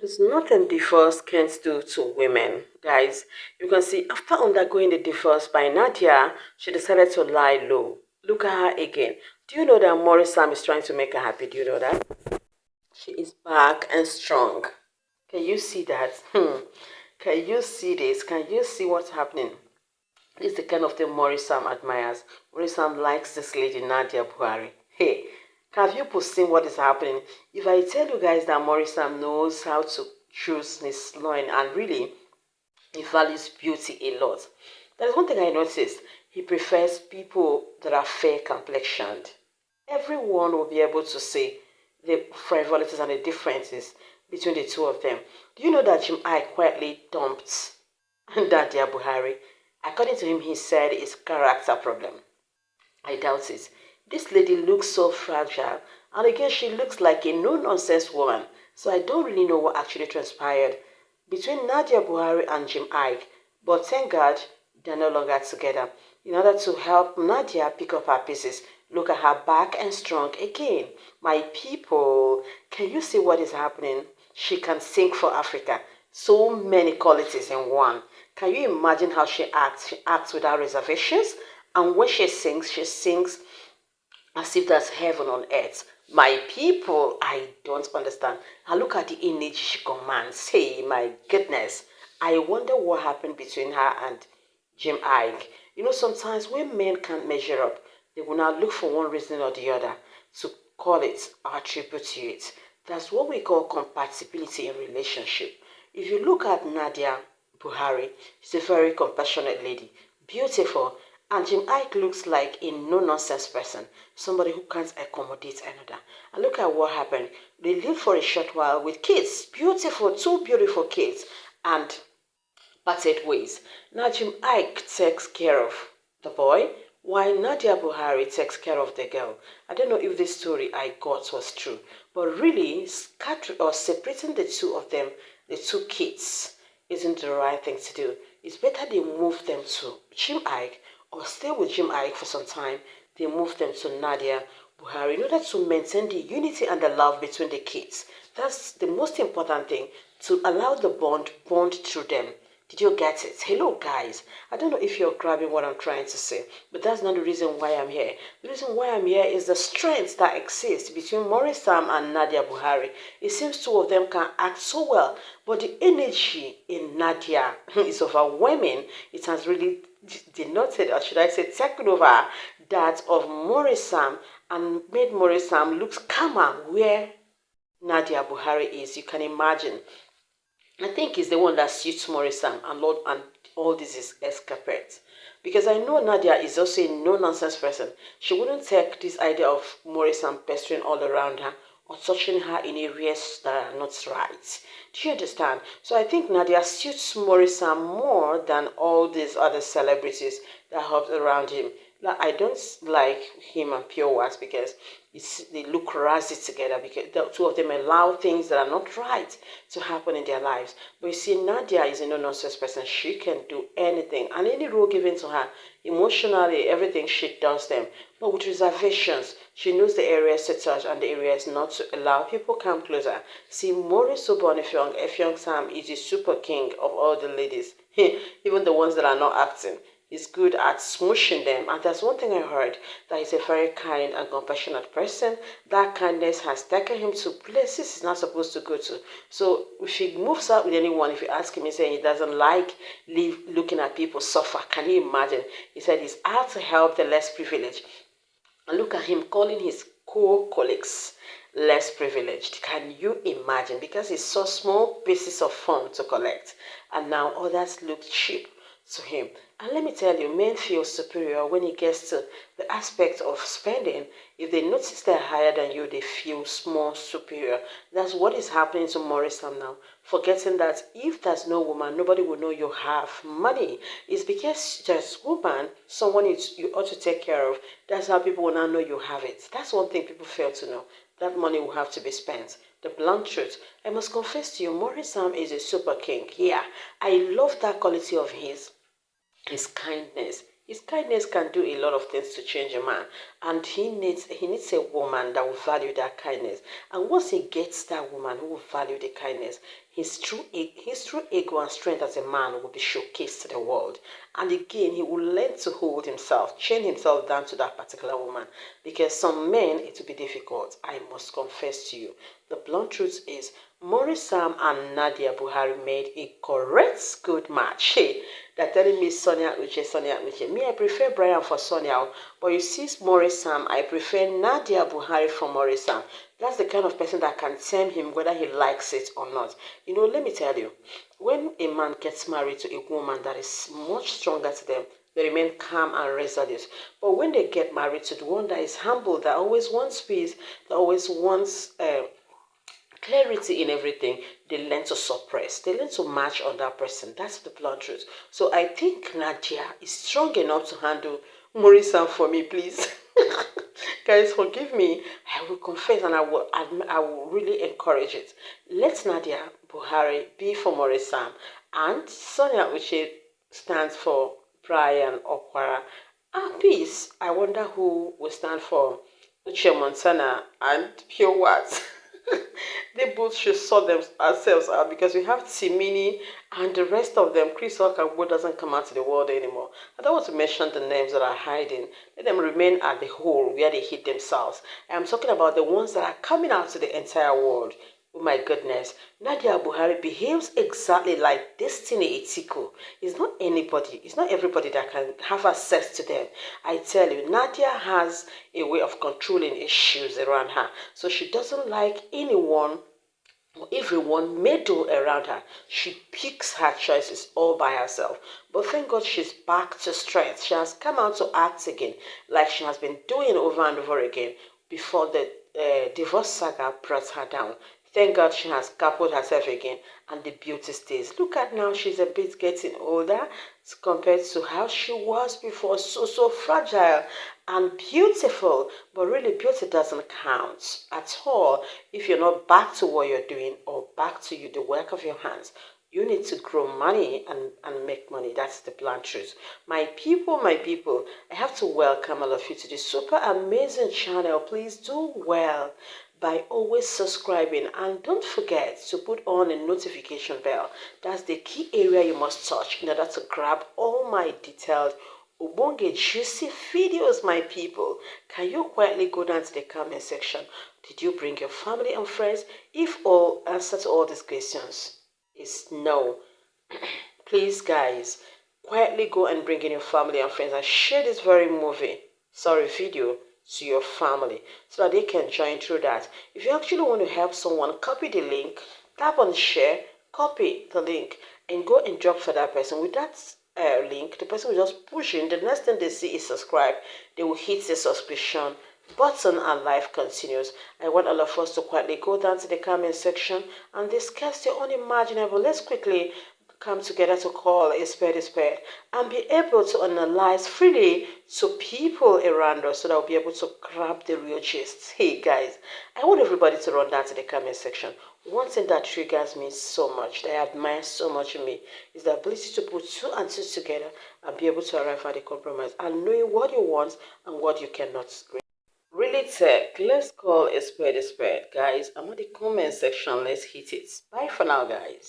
There's nothing divorce can't do to women, guys. You can see after undergoing the divorce by Nadia, she decided to lie low. Look at her again. Do you know that Maurice Sam is trying to make her happy? Do you know that? She is back and strong. Can you see that? Can you see this? Can you see what's happening? This is the kind of thing Maurice Sam admires. Maurice Sam likes this lady, Nadia Buhari. Hey, have you seen what is happening? If I tell you guys that Maurice Sam knows how to choose his line and really he values beauty a lot. There's one thing I noticed. He prefers people that are fair complexioned. Everyone will be able to see the frivolities and the differences between the two of them. Do you know that Jim I quietly dumped Nadia Buhari? According to him, he said it's character problem. I doubt it. This lady looks so fragile, and again, she looks like a no-nonsense woman. So I don't really know what actually transpired between Nadia Buhari and Jim Ike. But thank God they're no longer together. In order to help Nadia pick up her pieces, look at her back and strong again. My people, can you see what is happening? She can sing for Africa. So many qualities in one. Can you imagine how she acts? She acts without reservations. And when she sings as if that's heaven on earth. My people, I don't understand. And look at the energy she commands. Hey, my goodness. I wonder what happened between her and Jim Ike. You know, sometimes when men can't measure up, they will now look for one reason or the other to call it or attribute to it. That's what we call compatibility in relationship. If you look at Nadia Buhari, she's a very compassionate lady, beautiful, and Jim Ike looks like a no-nonsense person, somebody who can't accommodate another. And look at what happened. They lived for a short while with kids, beautiful, two beautiful kids, and parted ways. Now Jim Ike takes care of the boy, while Nadia Buhari takes care of the girl. I don't know if this story I got was true, but really, scattering or separating the two of them, the two kids, isn't the right thing to do. It's better they move them to Jim Ike or stay with Jim Ike for some time. They move them to Nadia Buhari in order to maintain the unity and the love between the kids. That's the most important thing, to allow the bond through them. Did you get it? Hello, guys. I don't know if you're grabbing what I'm trying to say, but that's not the reason why I'm here. The reason why I'm here is the strength that exists between Maurice Sam and Nadia Buhari. It seems two of them can act so well, but the energy in Nadia is overwhelming. It has really denoted, or should I say, taken over that of Maurice Sam and made Maurice Sam look calmer where Nadia Buhari is. You can imagine. I think he's the one that suits Morrison and Lord and all this is escapades. Because I know Nadia is also a no-nonsense person. She wouldn't take this idea of Morrison pestering all around her or touching her in areas that are not right. Do you understand? So I think Nadia suits Morrison more than all these other celebrities that hopped around him. Now, I don't like him and Pure Wax because they look rosy together, because the two of them allow things that are not right to happen in their lives. But you see, Nadia is a no-nonsense person. She can do anything, and any role given to her, emotionally, everything she does them. But with reservations, she knows the areas to touch and the areas not to allow people come closer. See, Maurice Sobon Effiong Sam is a super king of all the ladies, even the ones that are not acting. He's good at smooshing them. And there's one thing I heard, that he's a very kind and compassionate person. That kindness has taken him to places he's not supposed to go to. So if he moves out with anyone, if you ask him, he's saying he doesn't like looking at people suffer. Can you imagine? He said he's out to help the less privileged. And look at him calling his co-colleagues less privileged. Can you imagine? Because he saw small pieces of fun to collect, and now others look cheap to him. And let me tell you, men feel superior when it gets to the aspect of spending. If they notice they're higher than you, they feel more superior. That's what is happening to Maurice Sam now. Forgetting that if there's no woman, nobody will know you have money. It's because there's woman, someone you ought to take care of. That's how people will now know you have it. That's one thing people fail to know. That money will have to be spent. The blunt truth. I must confess to you, Maurice Sam is a super king. Yeah, I love that quality of his kindness, His kindness can do a lot of things to change a man, and he needs a woman that will value that kindness. And once he gets that woman who will value the kindness, his true ego and strength as a man will be showcased to the world. And again, he will learn to hold himself, chain himself down to that particular woman. Because some men, it will be difficult. I must confess to you. The blunt truth is, Maurice Sam and Nadia Buhari made a correct good match. Hey, they're telling me Sonia Uche, Sonia Uche. Me, I prefer Brian for Sonia. But you see, Maurice Sam, I prefer Nadia Buhari for Maurice Sam. That's the kind of person that can tell him whether he likes it or not. Let me tell you, when a man gets married to a woman that is much stronger to them, they remain calm and resolute. But when they get married to the one that is humble, that always wants peace, that always wants clarity in everything, they learn to suppress. They learn to match on that person. That's the blunt truth. So I think Nadia is strong enough to handle Morrison for me, please. Guys, forgive me. I will confess and I will really encourage it. Let Nadia Buhari be for Morrison, and Sonia Uche stands for Brian Okwara. And peace, I wonder who will stand for Uche Montana and Pure What. They both should sort ourselves out, because we have Timini and the rest of them. Chris Okagbo doesn't come out to the world anymore. I don't want to mention the names that are hiding. Let them remain at the hole where they hid themselves. I'm talking about the ones that are coming out to the entire world. Oh my goodness. Nadia Buhari behaves exactly like Destiny Etiko. It's not anybody, it's not everybody that can have access to them. I tell you, Nadia has a way of controlling issues around her. So she doesn't like anyone or everyone meddle around her. She picks her choices all by herself. But thank God she's back to strength. She has come out to act again, like she has been doing over and over again before the divorce saga brought her down. Thank God she has coupled herself again, and the beauty stays. Look at now, she's a bit getting older compared to how she was before. So fragile and beautiful. But really, beauty doesn't count at all if you're not back to what you're doing, or back to the work of your hands. You need to grow money and make money. That's the blunt truth. My people, I have to welcome all of you to this super amazing channel. Please do well by always subscribing, and don't forget to put on a notification bell. That's the key area you must touch in order to grab all my detailed Ubonge juicy videos, my people. Can you quietly go down to the comment section? Did you bring your family and friends? If all answer to all these questions is no, please guys, quietly go and bring in your family and friends and share this very video to your family, so that they can join through that. If you actually want to help someone, copy the link, tap on share, copy the link, and go and drop for that person. With that link, the person will just push in. The next thing they see is subscribe. They will hit the subscription button, and life continues. I want all of us to quietly go down to the comment section and discuss the unimaginable. Let's quickly come together to call a spade, and be able to analyze freely to people around us, so that we'll be able to grab the real gist. Hey guys, I want everybody to run down to the comment section. One thing that triggers me so much, that I admire so much in me, is the ability to put two and two together and be able to arrive at a compromise, and knowing what you want and what you cannot. Really tech, let's call a spade, guys. I'm at the comment section. Let's hit it. Bye for now, guys.